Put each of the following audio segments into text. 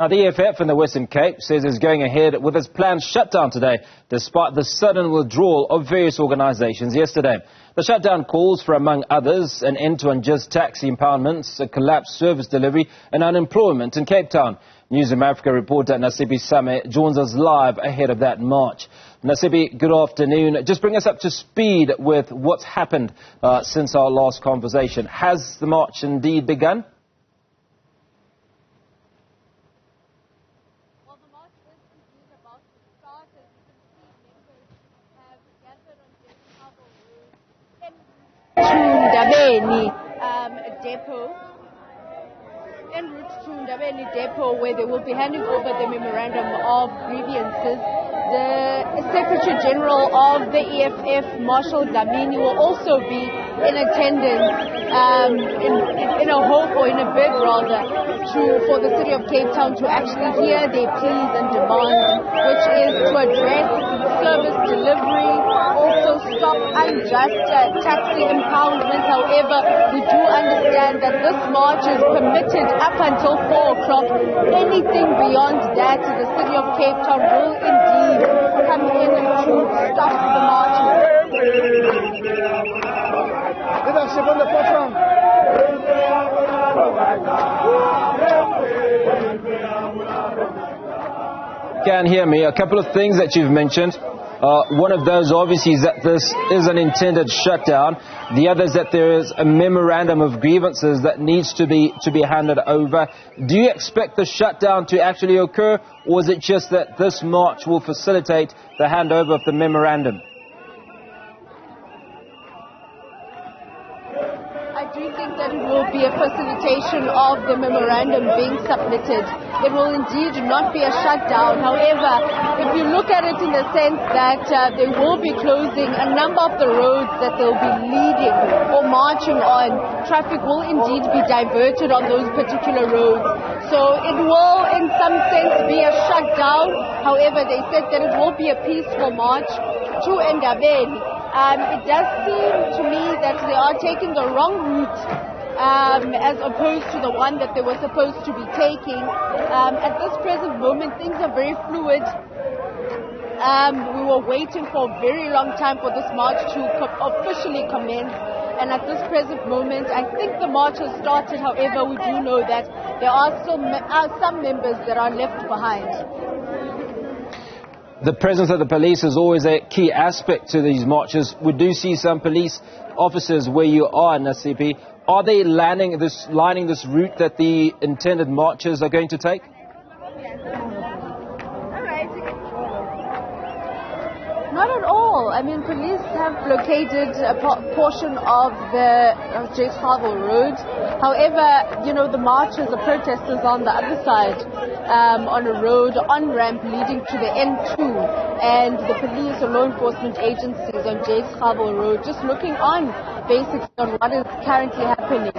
Now, the EFF in the Western Cape says it's going ahead with its planned shutdown today, despite the sudden withdrawal of various organisations yesterday. The shutdown calls for, among others, an end to unjust taxi impoundments, a collapsed service delivery and unemployment in Cape Town. Newzroom Afrika reporter Nasiphi joins us live ahead of that march. Nasiphi, good afternoon. Just bring us up to speed with what's happened since our last conversation. Has the march indeed begun? Depot, en route to Ndabeni Depot, where they will be handing over the memorandum of grievances. The Secretary General of the EFF, Marshal Dlamini, will also be in attendance in a hope, or in a bid rather, for the city of Cape Town to actually hear their pleas and demands, which is to address service delivery, also stop unjust taxi impoundments. However, we do understand that this march is permitted up until 4 o'clock. Anything beyond that, the city of Cape Town will indeed come in to stop the march. Leadership on the platform. Can hear me. A couple of things that you've mentioned. One of those, obviously, is that this is an intended shutdown. The other is that there is a memorandum of grievances that needs to be handed over. Do you expect the shutdown to actually occur, or is it just that this march will facilitate the handover of the memorandum? I do think that it will be a facilitation of the memorandum being submitted. It will indeed not be a shutdown. However, if you look at it in the sense that they will be closing a number of the roads that they'll be leading or marching on, traffic will indeed be diverted on those particular roads. So it will in some sense be a shutdown. However, they said that it will be a peaceful march to Ndabeni. It does seem to me that they are taking the wrong route as opposed to the one that they were supposed to be taking. At this present moment, things are very fluid. We were waiting for a very long time for this march to officially commence. And at this present moment, I think the march has started. However, we do know that there are still some members that are left behind. The presence of the police is always a key aspect to these marches. We do see some police officers where you are, Nasiphi. Are they lining this route that the intended marchers are going to take? Not at all. I mean, police have blockaded a portion of the J. Harville Road. However, you know, the marchers, the protesters on the other side, on a road, on-ramp leading to the N2, and the police or law enforcement agencies on J. Harville Road just looking on, basically, on what is currently happening.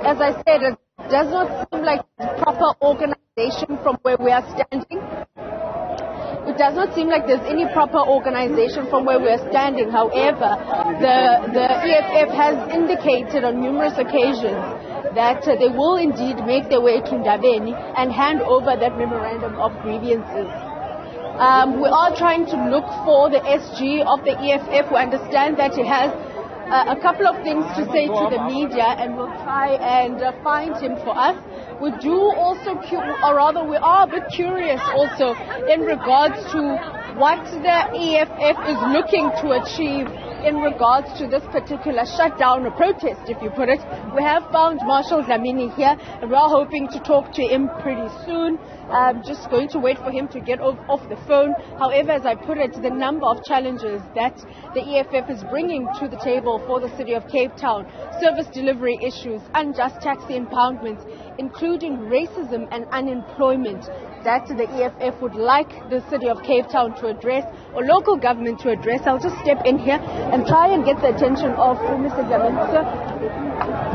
As I said, it does not seem like proper organization from where we are standing. It does not seem like there's any proper organization from where we are standing. However, the EFF has indicated on numerous occasions that they will indeed make their way to Ndabeni and hand over that memorandum of grievances. We are trying to look for the SG of the EFF. We understand that he has a couple of things to say to the media, and we'll try and find him for us. We do also, or rather we are a bit curious also in regards to what the EFF is looking to achieve in regards to this particular shutdown or protest, if you put it. We have found Marshal Dlamini here, and we are hoping to talk to him pretty soon. Just going to wait for him to get off the phone. However, as I put it, the number of challenges that the EFF is bringing to the table for the city of Cape Town, service delivery issues, unjust taxi impoundments, including racism and unemployment, that the EFF would like the city of Cape Town to address, or local government to address. I'll just step in here and try and get the attention of Mr. Dlamini.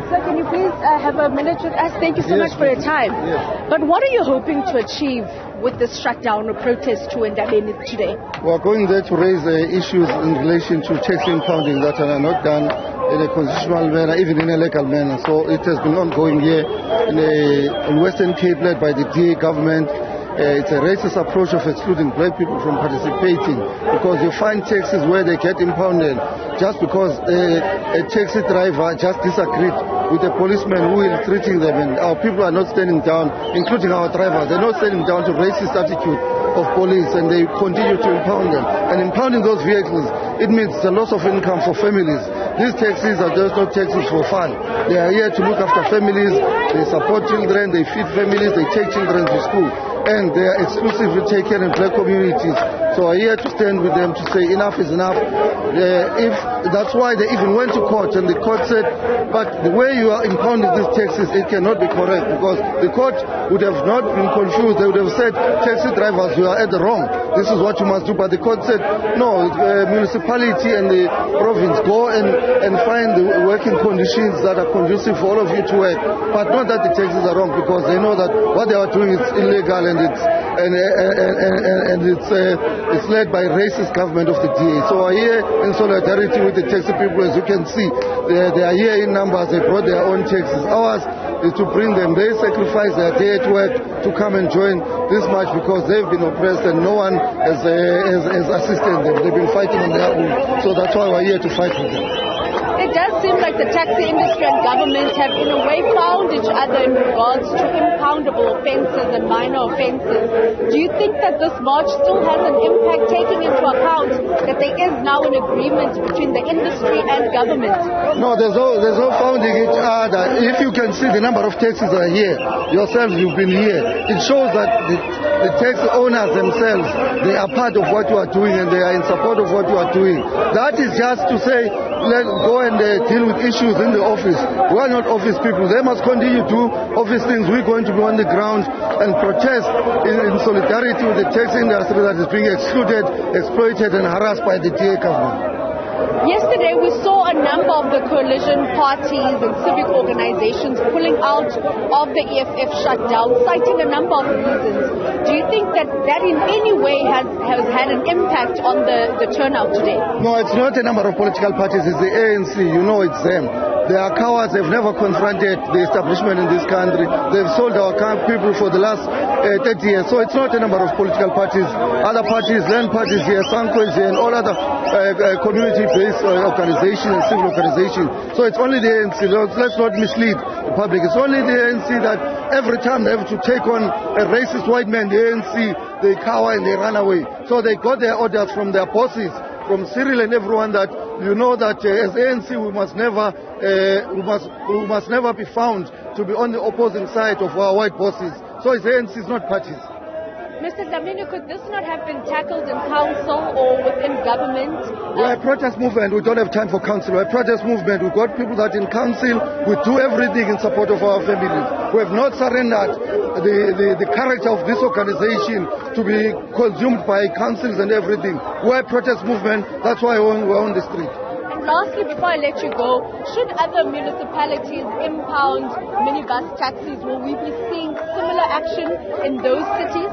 Sir, can you please have a minute with us? Thank you so much for your time. Yes. But what are you hoping to achieve with this shutdown or protest to Ndabeni today? We are going there to raise issues in relation to tax impounding that are not done in a constitutional manner, even in a legal manner. So it has been ongoing here in Western Cape, led by the DA government. It's a racist approach of excluding black people from participating, because you find taxis where they get impounded just because a taxi driver just disagreed with a policeman who is treating them, and our people are not standing down, including our drivers. They're not standing down to racist attitude of police, and they continue to impound them. And impounding those vehicles, it means a loss of income for families. These taxis are just not taxis for fun. They are here to look after families, they support children, they feed families, they take children to school, and they are exclusively taken in black communities. So I'm here to stand with them to say enough is enough. That's why they even went to court, and the court said, but the way you are impounding these taxis, it cannot be correct, because the court would have not been confused. They would have said, taxi drivers, you are at the wrong. This is what you must do. But the court said, no, the municipality and the province go and find the working conditions that are conducive for all of you to work. But not that the taxis are wrong, because they know that what they are doing is illegal, and it's led by racist government of the DA. So are here in solidarity with the taxi people. As you can see, they are here in numbers. They brought their own taxis. Ours is to bring them. They sacrifice their day at work to come and join this march, because they've been oppressed and no one has assisted them. They've been fighting on their own. So that's why we're here to fight for them. It does seem like the taxi industry and government have in a way found each other in regards to impoundable offences and minor offences. Do you think that this march still has an impact, taking into account that there is now an agreement between the industry and government? No, there's no founding each other. If you can see the number of taxis are here, yourselves you've been here, it shows that the taxi owners themselves, they are part of what you are doing, and they are in support of what you are doing. That is just to say, let's go and deal with issues in the office. We are not office people. They must continue to do office things. We're going to be on the ground and protest in solidarity with the taxi industry that is being excluded, exploited, and harassed by the DA government. Yesterday, we saw a number of the coalition parties and civic organizations pulling out of the EFF shutdown, citing a number of reasons. Do you think that in any way has had an impact on the turnout today? No, it's not a number of political parties. It's the ANC. You know, it's them. They are cowards. They've never confronted the establishment in this country. They've sold our people for the last 30 years. So it's not a number of political parties. Other parties, land parties here, Sanko is here, and all other community-based organizations and civil organizations. So it's only the ANC. Let's not mislead the public. It's only the ANC that every time they have to take on a racist white man, the ANC, they cower and they run away. So they got their orders from their bosses, from Cyril and everyone, that you know that as ANC we must never be found to be on the opposing side of our white bosses. So it's ANC, it's not parties. Mr. Dlamini, could this not have been tackled in council or within government? We're a protest movement. We don't have time for council. We're a protest movement. We've got people that in council, we do everything in support of our families. We have not surrendered the character of this organization to be consumed by councils and everything. We're a protest movement. That's why we're on the street. Lastly, before I let you go, should other municipalities impound minibus taxis? Will we be seeing similar action in those cities?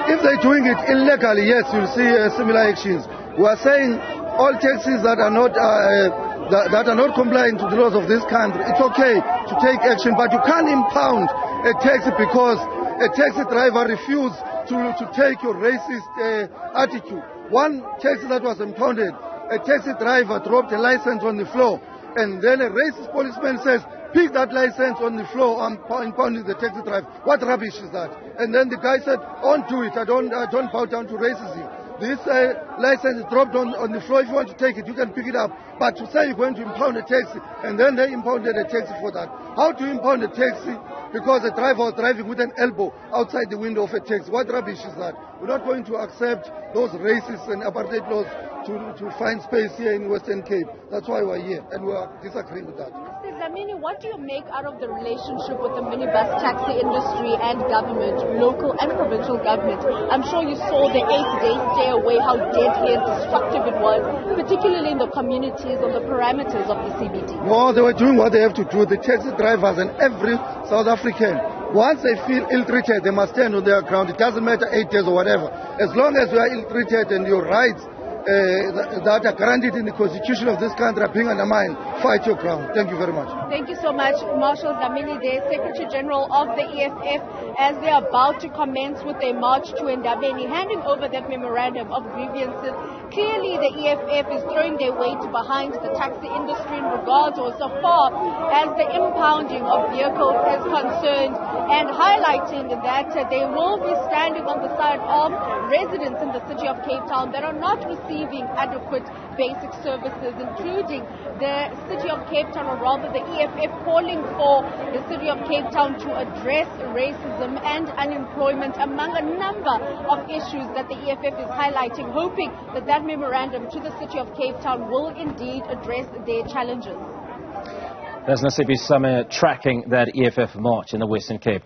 If they're doing it illegally, yes, you'll see similar actions. We are saying all taxis that are not complying to the laws of this country, it's okay to take action, but you can't impound a taxi because a taxi driver refused to take your racist attitude. One taxi that was impounded, a taxi driver dropped a license on the floor, and then a racist policeman says, pick that license on the floor, I'm impounding the taxi driver. What rubbish is that? And then the guy said, on to it, I don't bow down to racism. This license is dropped on the floor. If you want to take it, you can pick it up. But to say you're going to impound a taxi, and then they impounded a taxi for that. How do you impound a taxi? Because the driver was driving with an elbow outside the window of a taxi. What rubbish is that? We're not going to accept those racist and apartheid laws to find space here in Western Cape. That's why we're here, and we are disagreeing with that. Mr. Dlamini, what do you make out of the relationship with the minibus taxi industry and government, local and provincial government? I'm sure you saw the 8-day stay away, how deadly and destructive it was, particularly in the communities on the parameters of the CBD. No, they were doing what they have to do. The taxi drivers and every South African, once they feel ill-treated, they must stand on their ground. It doesn't matter 8 days or whatever. As long as you are ill-treated and your rights that are granted in the constitution of this country are being undermined. Fight your ground. Thank you very much. Thank you so much, Marshal Dlamini there, Secretary General of the EFF, as they are about to commence with their march to Ndabeni, handing over that memorandum of grievances. Clearly, the EFF is throwing their weight behind the taxi industry in regards, or so far as the impounding of vehicles is concerned, and highlighting that they will be standing on the side of residents in the city of Cape Town that are not receiving adequate basic services, including the city of Cape Town, or rather the EFF, calling for the city of Cape Town to address racism and unemployment, among a number of issues that the EFF is highlighting, hoping that that memorandum to the city of Cape Town will indeed address their challenges. There's Nasiphi Summer tracking that EFF march in the Western Cape.